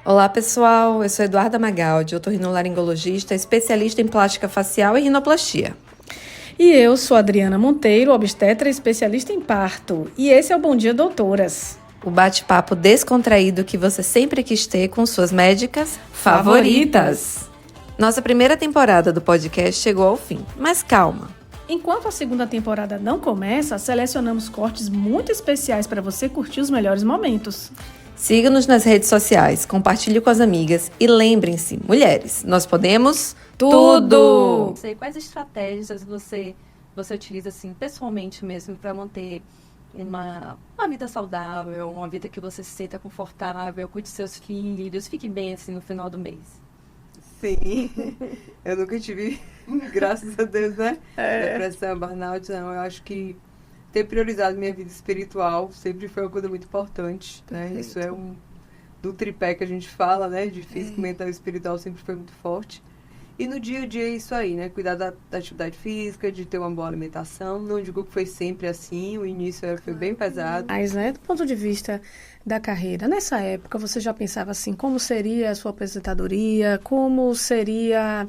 Olá, pessoal. Eu sou Eduarda Magaldi, otorrinolaringologista, especialista em plástica facial e rinoplastia. E eu sou Adriana Monteiro, obstetra e especialista em parto. E esse é o Bom Dia Doutoras. O bate-papo descontraído que você sempre quis ter com suas médicas favoritas. Nossa primeira temporada do podcast chegou ao fim, mas calma. Enquanto a segunda temporada não começa, selecionamos cortes muito especiais para você curtir os melhores momentos. Siga-nos nas redes sociais, compartilhe com as amigas e lembrem-se, mulheres, nós podemos tudo! Sei quais estratégias você utiliza assim pessoalmente mesmo para manter uma vida saudável, uma vida que você se sinta confortável, cuide dos seus filhos, fique bem assim no final do mês. Sim, eu nunca tive, graças a Deus, né? Depressão, burnout, não. Eu acho que ter priorizado minha vida espiritual sempre foi uma coisa muito importante, né? Perfeito. Isso é do tripé que a gente fala, né? De físico, mental e espiritual sempre foi muito forte. E no dia a dia é isso aí, né? Cuidar da atividade física, de ter uma boa alimentação. Não digo que foi sempre assim, o início foi bem pesado. Mas, né, do ponto de vista da carreira, nessa época você já pensava assim, como seria a sua aposentadoria, como seria,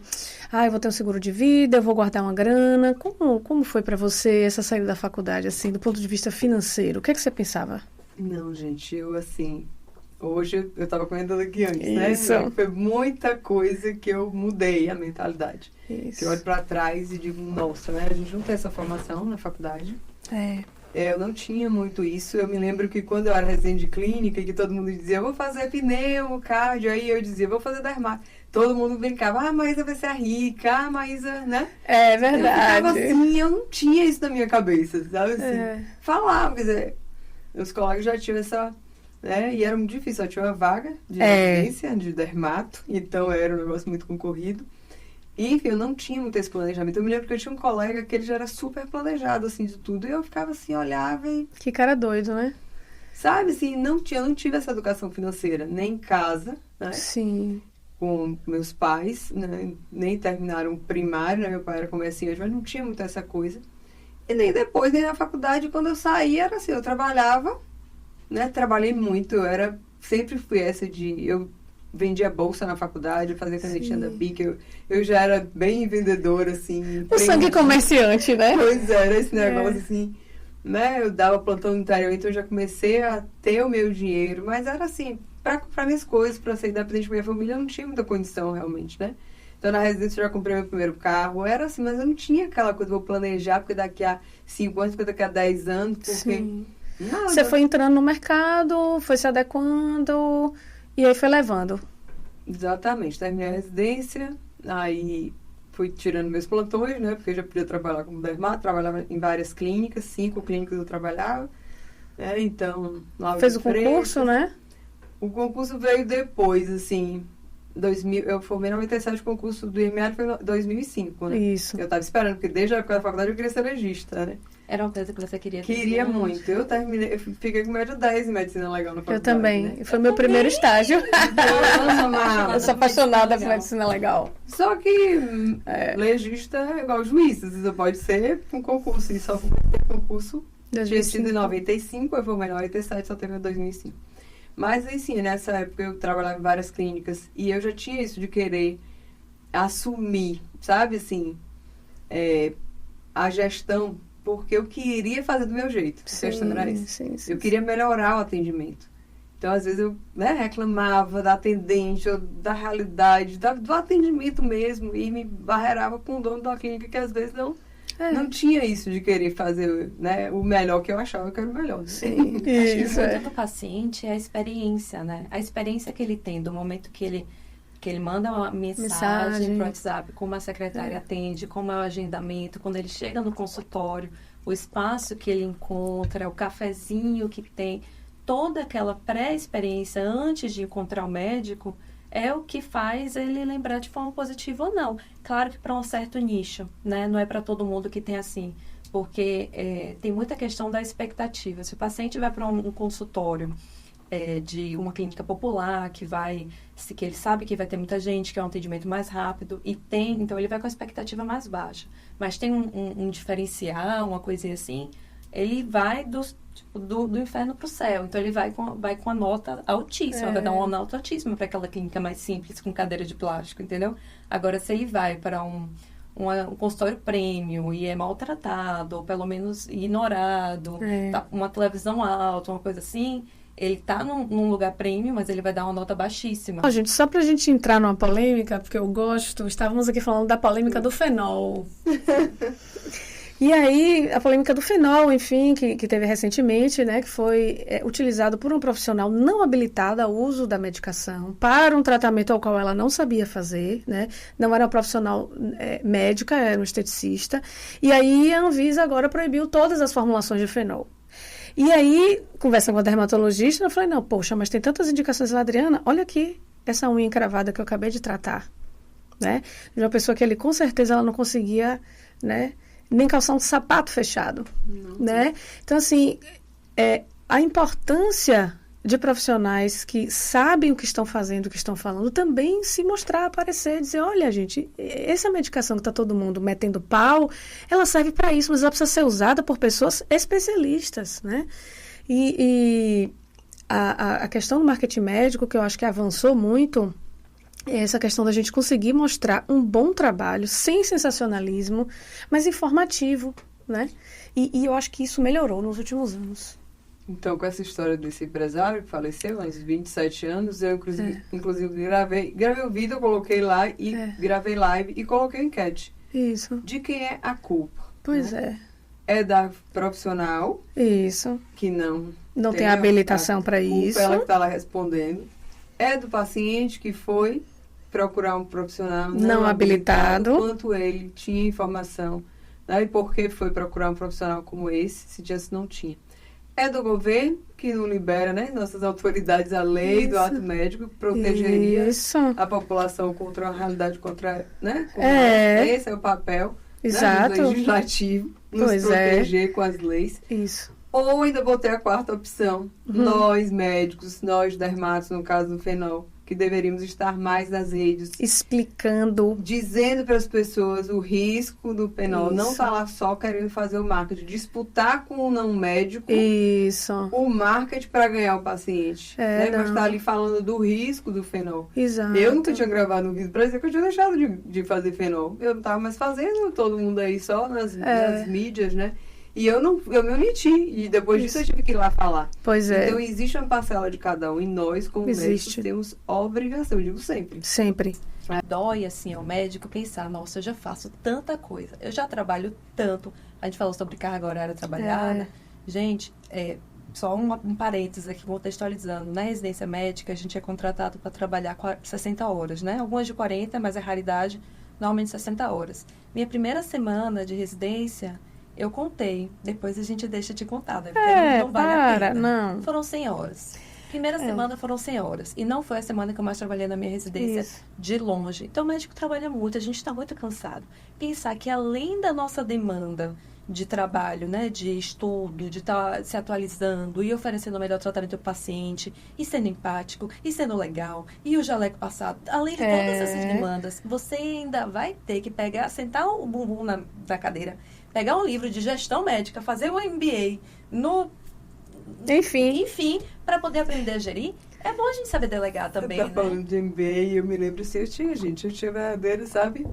eu vou ter um seguro de vida, eu vou guardar uma grana. Como foi para você essa saída da faculdade, assim, do ponto de vista financeiro? O que é que você pensava? Não, gente, eu assim... Hoje, eu estava comentando aqui antes, Isso. né? Foi muita coisa que eu mudei a mentalidade. Isso. Que eu olho para trás e digo, nossa, né? A gente não tem essa formação na faculdade. Eu não tinha muito isso. Eu me lembro que quando eu era residente de clínica, que todo mundo dizia, vou fazer pneu, cardio. Aí eu dizia, vou fazer dermato. Todo mundo brincava, a Maísa vai ser a rica, a Maísa, né? É Eu verdade. ficava assim, eu não tinha isso na minha cabeça, sabe? Assim, falava, quer dizer, meus colegas já tinham essa... né? E era muito difícil, só tinha uma vaga de residência, de dermato, então era um negócio muito concorrido. E, enfim, eu não tinha muito esse planejamento. Eu me lembro que eu tinha um colega que ele já era super planejado, assim, de tudo, e eu ficava assim, olhava e... Que cara doido, né? Sabe, assim, eu não tive essa educação financeira, nem em casa, né? Sim. Com meus pais, né? Nem terminaram o primário, né? Meu pai era comerciante, mas não tinha muito essa coisa. E nem depois, nem na faculdade, quando eu saí, era assim, eu trabalhava, né? Trabalhei muito, sempre fui essa eu vendia bolsa na faculdade, eu fazia canetinha da Bic, eu já era bem vendedora, assim. O sangue comerciante, né? Pois era, esse negócio assim, né? Eu dava plantão no interior, então eu já comecei a ter o meu dinheiro, mas era assim, para comprar minhas coisas, para ser independente da minha família, eu não tinha muita condição realmente, né? Então, na residência, eu já comprei meu primeiro carro. Era assim, mas eu não tinha aquela coisa, vou planejar, porque daqui a 5 anos, porque daqui a 10 anos, porque... Sim. Nada. Você foi entrando no mercado, foi se adequando e aí foi levando. Exatamente. Terminei a residência, aí fui tirando meus plantões, né? Porque eu já podia trabalhar como dermato, trabalhava em várias clínicas, 5 clínicas eu trabalhava. Né? Então, lá Fez o concurso, né? O concurso veio depois, assim... eu formei em 97, o concurso do IML foi em 2005, né? Isso. Eu estava esperando, porque desde a época da faculdade eu queria ser legista, né? Era uma coisa que você queria? Queria muito. Eu fiquei com média 10 em medicina legal na faculdade. Eu também. Né? Foi meu primeiro estágio. Eu Eu sou apaixonada por medicina legal. Só que legista é igual juiz. Você pode ser um concurso. E só foi concurso. Tinha sido em 95, eu formei em 97, só teve em 2005. Mas, assim, nessa época eu trabalhava em várias clínicas e eu já tinha isso de querer assumir, sabe, assim, a gestão, porque eu queria fazer do meu jeito. A questão era isso. Sim. Eu queria melhorar o atendimento. Então, às vezes, eu reclamava da atendente, ou da realidade, do atendimento mesmo, e me barreirava com o dono da clínica, que às vezes não tinha isso de querer fazer, né, o melhor que eu achava que era o melhor. Né? Sim. Acho que muito do paciente é a experiência, né? A experiência que ele tem do momento que ele manda uma mensagem pro WhatsApp, como a secretária atende, como é o agendamento, quando ele chega no consultório, o espaço que ele encontra, o cafezinho que tem, toda aquela pré-experiência antes de encontrar o médico é o que faz ele lembrar de forma positiva ou não. Claro que para um certo nicho, né? Não é para todo mundo que tem assim, porque tem muita questão da expectativa. Se o paciente vai para um consultório de uma clínica popular, que ele sabe que vai ter muita gente, que é um atendimento mais rápido, então ele vai com a expectativa mais baixa. Mas tem um diferencial, uma coisinha assim, ele vai do inferno para o céu. Então, ele vai com a nota altíssima, vai dar uma nota altíssima para aquela clínica mais simples, com cadeira de plástico, entendeu? Agora, se ele vai para um consultório premium e é maltratado, ou pelo menos ignorado, tá, uma televisão alta, uma coisa assim, ele tá num lugar premium, mas ele vai dar uma nota baixíssima. Gente, só pra gente entrar numa polêmica, porque eu gosto, estávamos aqui falando da polêmica do fenol. E aí, a polêmica do fenol, enfim, que teve recentemente, né, que foi utilizado por um profissional não habilitado ao uso da medicação para um tratamento ao qual ela não sabia fazer, né, não era uma profissional médica, era um esteticista, e aí a Anvisa agora proibiu todas as formulações de fenol. E aí, conversando com a dermatologista, eu falei, não, poxa, mas tem tantas indicações lá, Adriana, olha aqui, essa unha encravada que eu acabei de tratar, né, de uma pessoa que ali, com certeza, ela não conseguia, né, nem calçar um sapato fechado, né? Então, assim, a importância de profissionais que sabem o que estão fazendo, o que estão falando, também se mostrar, aparecer, dizer, olha, gente, essa medicação que está todo mundo metendo pau, ela serve para isso, mas ela precisa ser usada por pessoas especialistas, né? E a questão do marketing médico, que eu acho que avançou muito, essa questão da gente conseguir mostrar um bom trabalho, sem sensacionalismo, mas informativo, né? E eu acho que isso melhorou nos últimos anos. Então, com essa história desse empresário que faleceu há uns 27 anos, eu inclusive gravei o vídeo, coloquei lá e gravei live e coloquei enquete. Isso. De quem é a culpa? Pois né? É da profissional. Isso. Que não tem habilitação para isso. Ela que está lá respondendo. É do paciente que foi procurar um profissional não habilitado, quanto ele tinha informação, né, e por que foi procurar um profissional como esse, se já não tinha. É do governo, que não libera, né, nossas autoridades, a lei do ato médico, que protegeria a população contra uma realidade contrária, né? Esse é o papel, né, do legislativo, nos proteger com as leis. Isso. Ou ainda vou ter a quarta opção, nós médicos, nós dermatos, no caso do fenol, que deveríamos estar mais nas redes. Explicando. Dizendo para as pessoas o risco do fenol. Isso. Não estar lá só querendo fazer o marketing. Disputar com o não médico. Isso. O marketing para ganhar o paciente. Mas estar ali falando do risco do fenol. Exato. Eu nunca tinha gravado um vídeo para dizer que eu tinha deixado de fazer fenol. Eu não estava mais fazendo, todo mundo aí só nas mídias, né? E eu me omiti. E depois disso eu tive que ir lá falar. Pois é. Então existe uma parcela de cada um. E nós, como médicos, temos obrigação. Eu digo sempre. Sempre. Dói, assim, ao médico pensar, nossa, eu já faço tanta coisa. Eu já trabalho tanto. A gente falou sobre carga horária trabalhada. Gente, só um parênteses aqui, contextualizando. Na residência médica, a gente é contratado para trabalhar 60 horas, né? Algumas de 40, mas é raridade. Normalmente 60 horas. Minha primeira semana de residência... Eu contei, depois a gente deixa de contar, né? Porque não vale a pena. Não. Foram 100 horas. Primeira semana foram 100 horas. E não foi a semana que eu mais trabalhei na minha residência, de longe. Então, o médico trabalha muito, a gente está muito cansado. Pensar que além da nossa demanda de trabalho, né, de estudo, de estar se atualizando e oferecendo o melhor tratamento para o paciente, e sendo empático, e sendo legal, e o jaleco passado, além de todas essas demandas, você ainda vai ter que sentar o bumbum na cadeira, pegar um livro de gestão médica, fazer um MBA enfim, para poder aprender a gerir. É bom a gente saber delegar também, né? Falando de MBA, eu me lembro assim, eu tinha verdadeiro, sabe?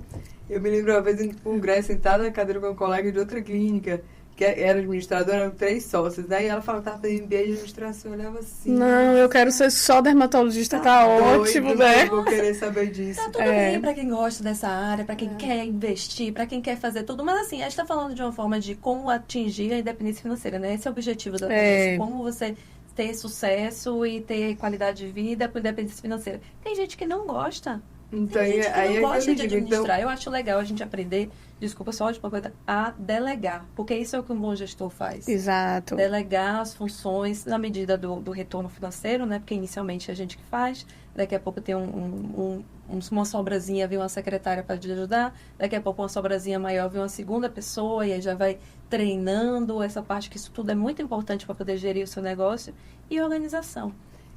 Eu me lembro uma vez em um congresso, sentada na cadeira com um colega de outra clínica, que era administradora, eram 3 sócios. Daí ela falava que estava fazendo MBA de administração, eu olhava assim. Não, eu quero ser só dermatologista, tá ótimo, né? Eu vou querer saber disso. Tá tudo bem pra quem gosta dessa área, pra quem quer investir, pra quem quer fazer tudo. Mas assim, a gente tá falando de uma forma de como atingir a independência financeira, né? Esse é o objetivo da conversa. Como você ter sucesso e ter qualidade de vida com independência financeira. Tem gente que não gosta. Então, tem gente que não gosta de administrar. Então... Eu acho legal a gente aprender, desculpa só de uma coisa, a delegar. Porque isso é o que um bom gestor faz. Exato. Delegar as funções na medida do retorno financeiro, né? Porque inicialmente é a gente que faz. Daqui a pouco tem uma sobrazinha, vem uma secretária para te ajudar. Daqui a pouco uma sobrazinha maior, vem uma segunda pessoa. E aí já vai treinando essa parte, que isso tudo é muito importante para poder gerir o seu negócio. E organização.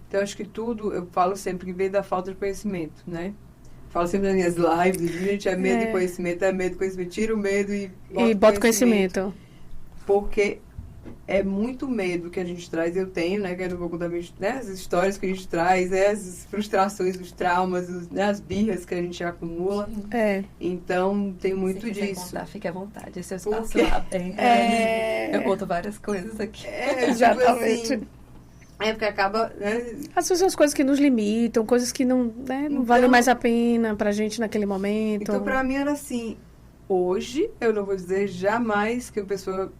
Então, acho que tudo, eu falo sempre que vem da falta de conhecimento, né? Falo sempre nas minhas lives, gente, medo de conhecimento, medo de conhecimento. Tira o medo e bota conhecimento. Porque é muito medo que a gente traz, eu tenho, né, que eu não vou contar, né, as histórias que a gente traz, né, as frustrações, os traumas, né, as birras que a gente acumula. Então, tem muito Se disso. Contar, fique à vontade, esse é o espaço lá. Eu conto várias coisas aqui. Exatamente. Tipo assim, porque acaba, né? Às vezes, as coisas que nos limitam, coisas que não, né, não valem mais a pena pra gente naquele momento. Então, pra mim, era assim, hoje, eu não vou dizer jamais que a pessoa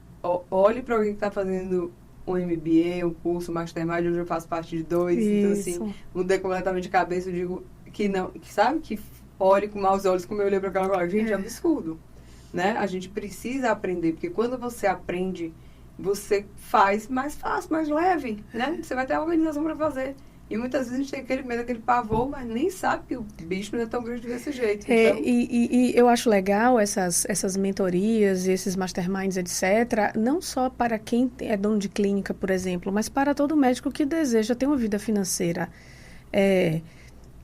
olhe para alguém que está fazendo um MBA, um curso, um Mastermind, hoje eu faço parte de 2, então assim, mudei completamente de cabeça, eu digo que não, que sabe, que olhe com maus olhos, como eu olhei para aquela coisa, gente, é absurdo, né? A gente precisa aprender, porque quando você aprende, você faz mais fácil, mais leve, né? Você vai ter a organização para fazer. E muitas vezes a gente tem aquele medo, aquele pavor, mas nem sabe que o bicho não é tão grande desse jeito. Então... E eu acho legal essas mentorias e esses masterminds, etc., não só para quem é dono de clínica, por exemplo, mas para todo médico que deseja ter uma vida financeira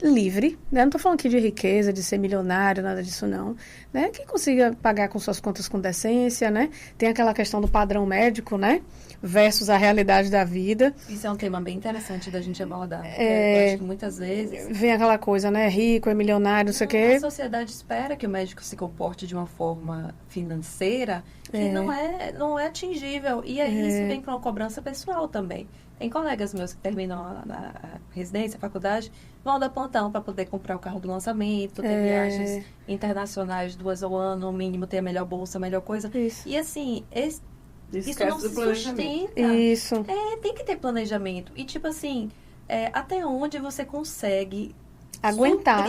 livre, né? Não estou falando aqui de riqueza, de ser milionário, nada disso não, né? Que consiga pagar com suas contas com decência, né? Tem aquela questão do padrão médico, né? Versus a realidade da vida. Isso é um tema bem interessante da gente abordar. Eu acho que muitas vezes... Vem aquela coisa, né? Rico, é milionário, não sei o quê. A sociedade espera que o médico se comporte de uma forma financeira que não é atingível. E aí isso vem com uma cobrança pessoal também. Tem colegas meus que terminam a residência, a faculdade, vão dar plantão para poder comprar o carro do lançamento, ter viagens internacionais 2 ao ano, no mínimo ter a melhor bolsa, a melhor coisa. Isso. E assim, isso não se sustenta. Isso. Tem que ter planejamento. E tipo assim, até onde você consegue aguentar.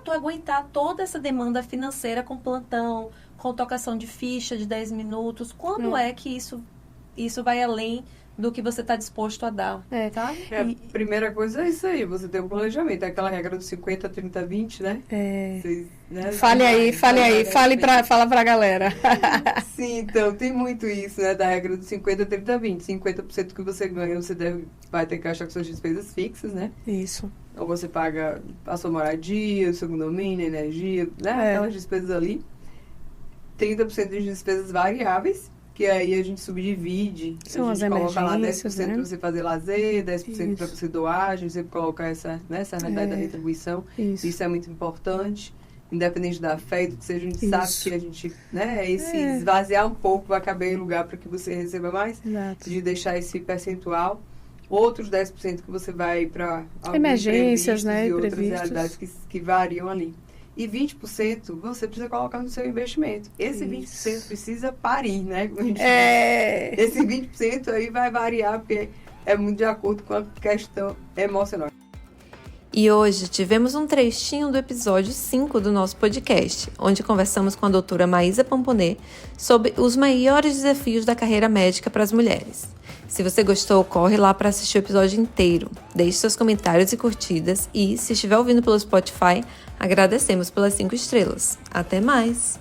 Aguentar toda essa demanda financeira com plantão, com tocação de ficha de 10 minutos. Quando é que isso vai além do que você está disposto a dar, tá? A primeira coisa é isso aí, você tem um planejamento, é aquela regra do 50, 30, 20, né? Vocês, né? Fala pra galera. Sim, então, tem muito isso, né, da regra do 50, 30, 20. 50% que você ganha, você vai ter que achar com suas despesas fixas, né? Isso. Ou você paga a sua moradia, o seu condomínio, energia, né? Aquelas despesas ali. 30% de despesas variáveis, que aí a gente subdivide. São a gente coloca lá 10% né? para você fazer lazer, 10% para você doar, a gente sempre coloca essa realidade da retribuição. Isso é muito importante. Independente da fé, do que seja, a gente sabe que a gente, né, esvaziar um pouco vai caber em lugar para que você receba mais. Exato. De deixar esse percentual. Outros 10% que você vai para emergências, né, e outras realidades que variam ali. E 20% você precisa colocar no seu investimento. Esse 20% precisa parir, né? Esse 20% aí vai variar, porque é muito de acordo com a questão emocional. E hoje tivemos um trechinho do episódio 5 do nosso podcast, onde conversamos com a doutora Maísa Pomponê sobre os maiores desafios da carreira médica para as mulheres. Se você gostou, corre lá para assistir o episódio inteiro. Deixe seus comentários e curtidas e, se estiver ouvindo pelo Spotify, agradecemos pelas 5 estrelas. Até mais!